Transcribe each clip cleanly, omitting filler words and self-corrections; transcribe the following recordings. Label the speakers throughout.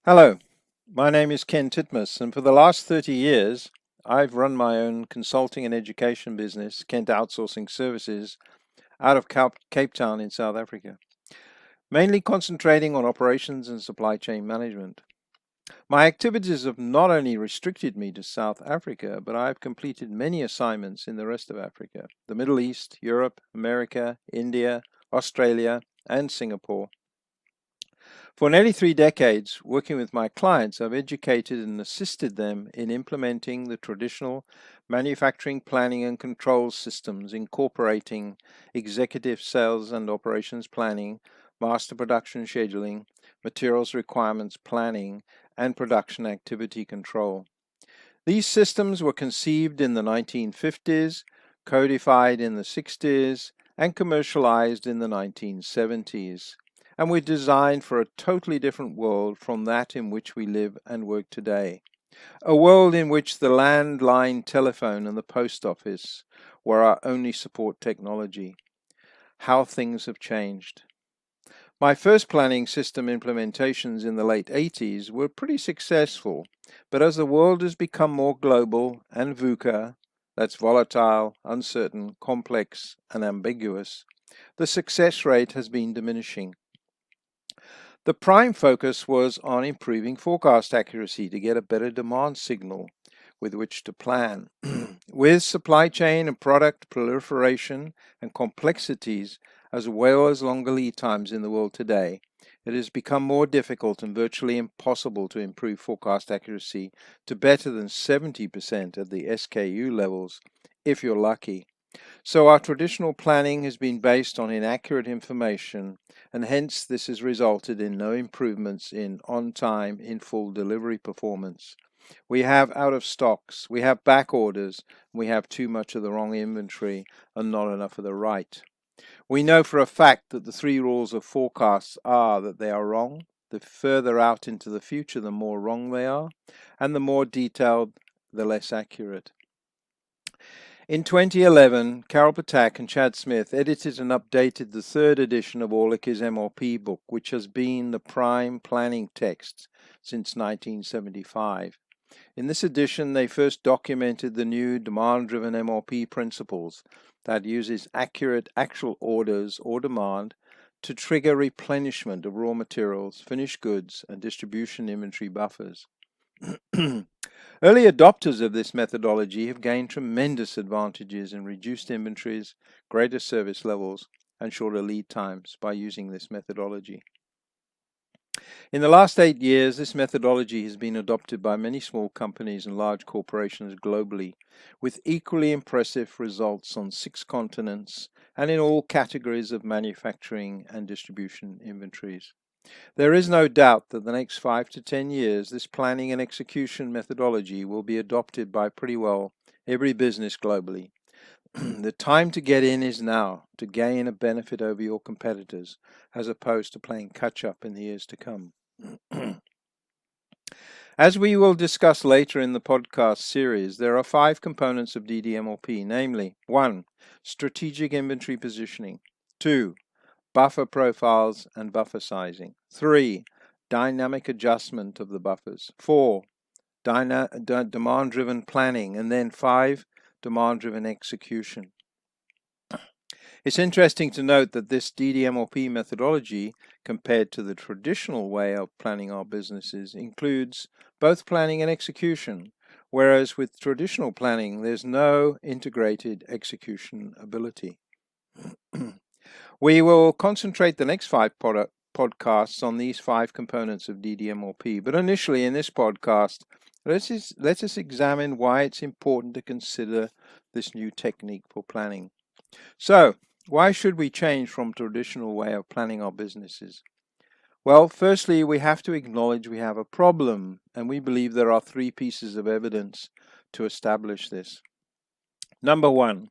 Speaker 1: Hello, my name is Ken Titmus, and for the last 30 years, I've run my own consulting and education business, Kent Outsourcing Services, out of Cape Town in South Africa, mainly concentrating on operations and supply chain management. My activities have not only restricted me to South Africa, but I've completed many assignments in the rest of Africa, the Middle East, Europe, America, India, Australia, and Singapore. For nearly 3 decades, working with my clients, I've educated and assisted them in implementing the traditional manufacturing planning and control systems, incorporating executive sales and operations planning, master production scheduling, materials requirements planning, and production activity control. These systems were conceived in the 1950s, codified in the 60s, and commercialized in the 1970s, and were designed for a totally different world from that in which we live and work today. A world in which the landline telephone and the post office were our only support technology. How things have changed. My first planning system implementations in the late 80s were pretty successful, but as the world has become more global and VUCA, that's volatile, uncertain, complex, and ambiguous, the success rate has been diminishing. The prime focus was on improving forecast accuracy to get a better demand signal with which to plan. With supply chain and product proliferation and complexities, as well as longer lead times in the world today, it has become more difficult and virtually impossible to improve forecast accuracy to better than 70% at the SKU levels, if you're lucky. So our traditional planning has been based on inaccurate information, and hence this has resulted in no improvements in on-time, in-full delivery performance. We have out of stocks, we have back orders, we have too much of the wrong inventory and not enough of the right. We know for a fact that the 3 rules of forecasts are that they are wrong. The further out into the future, the more wrong they are, and the more detailed, the less accurate. In 2011, Carol Patak and Chad Smith edited and updated the 3rd edition of Orlicky's MRP book, which has been the prime planning text since 1975. In this edition, they first documented the new demand-driven Mrp Principles that uses accurate actual orders or demand to trigger replenishment of raw materials, finished goods, and distribution inventory buffers. Early adopters of this methodology have gained tremendous advantages in reduced inventories, greater service levels, and shorter lead times by using this methodology. In the last 8 years, this methodology has been adopted by many small companies and large corporations globally, with equally impressive results on 6 continents and in all categories of manufacturing and distribution inventories. There is no doubt that the next 5 to 10 years, this planning and execution methodology will be adopted by pretty well every business globally. The time to get in is now, to gain a benefit over your competitors, as opposed to playing catch-up in the years to come. As we will discuss later in the podcast series, there are 5 components of DDMLP, namely 1. Strategic inventory positioning. 2. Buffer profiles and buffer sizing. 3. Dynamic adjustment of the buffers. 4. Demand-driven planning. And then 5. Demand-driven execution. It's interesting to note that this DDMRP methodology, compared to the traditional way of planning our businesses, includes both planning and execution, whereas with traditional planning, there's no integrated execution ability. We will concentrate the next 5 podcasts on these 5 components of DDMLP, but initially in this podcast, let us examine why it's important to consider this new technique for planning. So, why should we change from traditional way of planning our businesses? Well, firstly, we have to acknowledge we have a problem, and we believe there are 3 pieces of evidence to establish this. Number 1,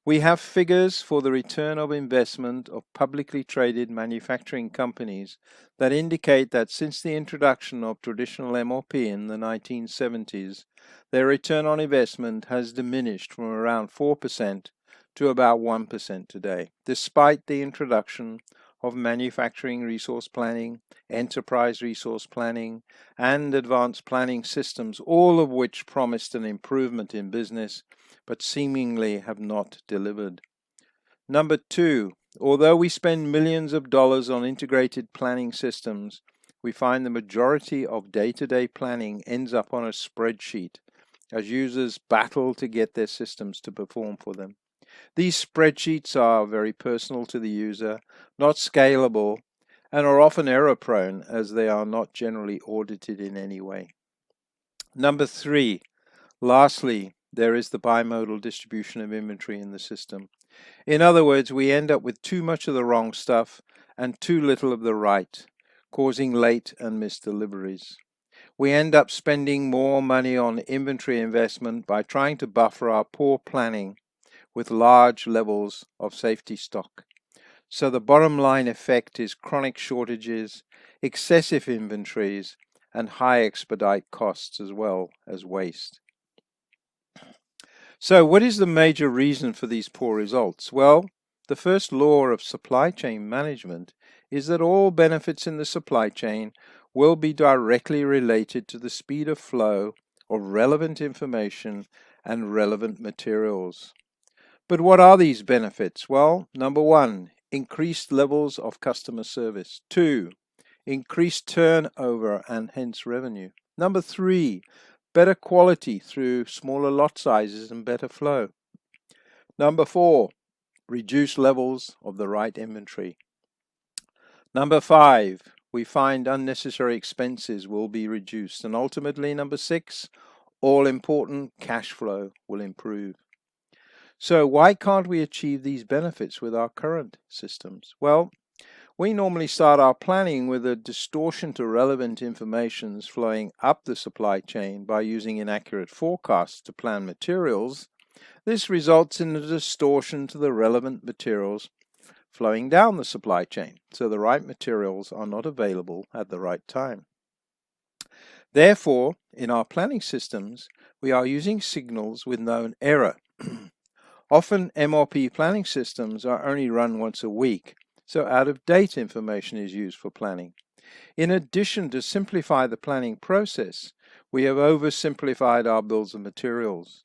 Speaker 1: we have figures for the return of investment of publicly traded manufacturing companies that indicate that since the introduction of traditional MRP in the 1970s, their return on investment has diminished from around 4% to about 1% today, despite the introduction of manufacturing resource planning, enterprise resource planning, and advanced planning systems, all of which promised an improvement in business, but seemingly have not delivered. Number two, although we spend millions of dollars on integrated planning systems, we find the majority of day-to-day planning ends up on a spreadsheet as users battle to get their systems to perform for them. These spreadsheets are very personal to the user, not scalable, and are often error-prone as they are not generally audited in any way. Number three, lastly, there is the bimodal distribution of inventory in the system. In other words, we end up with too much of the wrong stuff and too little of the right, causing late and missed deliveries. We end up spending more money on inventory investment by trying to buffer our poor planning with large levels of safety stock. So the bottom line effect is chronic shortages, excessive inventories, and high expedite costs as well as waste. So what is the major reason for these poor results? Well, the first law of supply chain management is that all benefits in the supply chain will be directly related to the speed of flow of relevant information and relevant materials. But what are these benefits? Well, number one, increased levels of customer service. Two, increased turnover and hence revenue. Number three, better quality through smaller lot sizes and better flow. Number four, reduced levels of the right inventory. Number five, we find unnecessary expenses will be reduced. And ultimately, number six, all important cash flow will improve. So why can't we achieve these benefits with our current systems? Well, we normally start our planning with a distortion to relevant information flowing up the supply chain by using inaccurate forecasts to plan materials. This results in a distortion to the relevant materials flowing down the supply chain, so the right materials are not available at the right time. Therefore, in our planning systems, we are using signals with known error. Often MRP planning systems are only run once a week, so out-of-date information is used for planning. In addition, to simplify the planning process, we have oversimplified our bills of materials.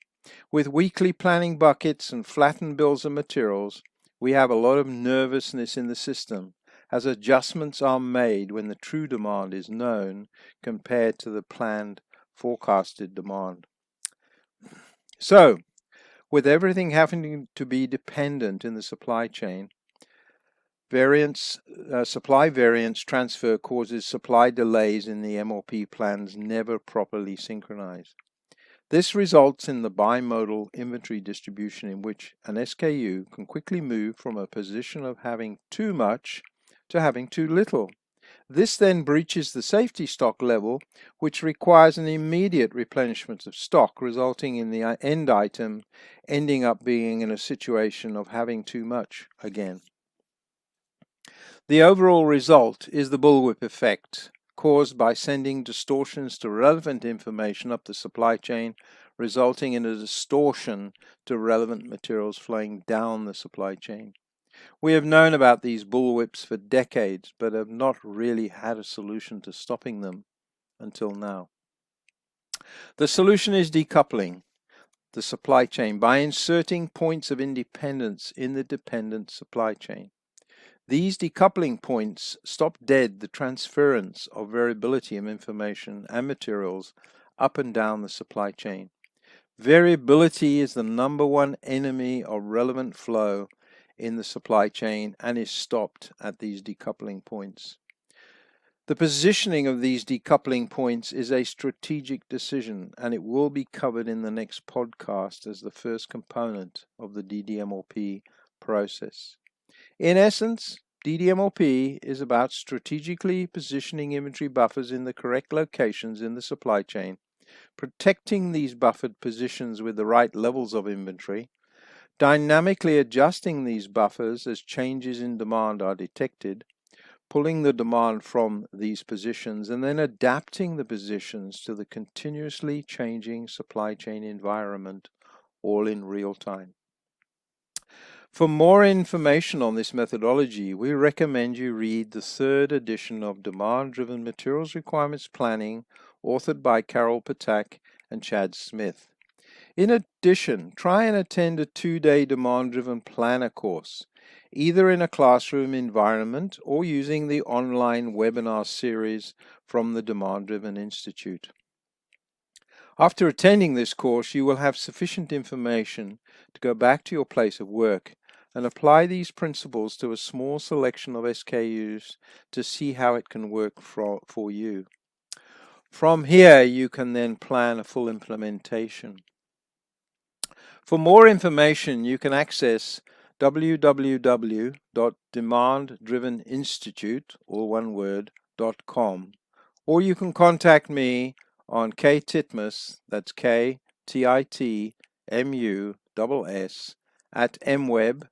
Speaker 1: With weekly planning buckets and flattened bills of materials, we have a lot of nervousness in the system as adjustments are made when the true demand is known compared to the planned forecasted demand. So, with everything having to be dependent in the supply chain, supply variance transfer causes supply delays in the MRP plans never properly synchronized. This results in the bimodal inventory distribution in which an SKU can quickly move from a position of having too much to having too little. This then breaches the safety stock level, which requires an immediate replenishment of stock, resulting in the end item ending up being in a situation of having too much again. The overall result is the bullwhip effect, caused by sending distortions to relevant information up the supply chain, resulting in a distortion to relevant materials flowing down the supply chain. We have known about these bullwhips for decades, but have not really had a solution to stopping them until now. The solution is decoupling the supply chain by inserting points of independence in the dependent supply chain. These decoupling points stop dead the transference of variability of information and materials up and down the supply chain. Variability is the number one enemy of relevant flow in the supply chain and is stopped at these decoupling points. The positioning of these decoupling points is a strategic decision, and it will be covered in the next podcast as the first component of the DDMRP process. In essence, DDMLP is about strategically positioning inventory buffers in the correct locations in the supply chain, protecting these buffered positions with the right levels of inventory, dynamically adjusting these buffers as changes in demand are detected, pulling the demand from these positions, and then adapting the positions to the continuously changing supply chain environment, all in real time. For more information on this methodology, we recommend you read the 3rd edition of Demand-Driven Materials Requirements Planning, authored by Carol Patak and Chad Smith. In addition, try and attend a 2-day Demand-Driven Planner course, either in a classroom environment or using the online webinar series from the Demand-Driven Institute. After attending this course, you will have sufficient information to go back to your place of work and apply these principles to a small selection of SKUs to see how it can work for you. From here, you can then plan a full implementation. For more information, you can access www.demanddriveninstitute.com, or you can contact me on ktitmus, that's KTITMUSS, at mweb.co.za.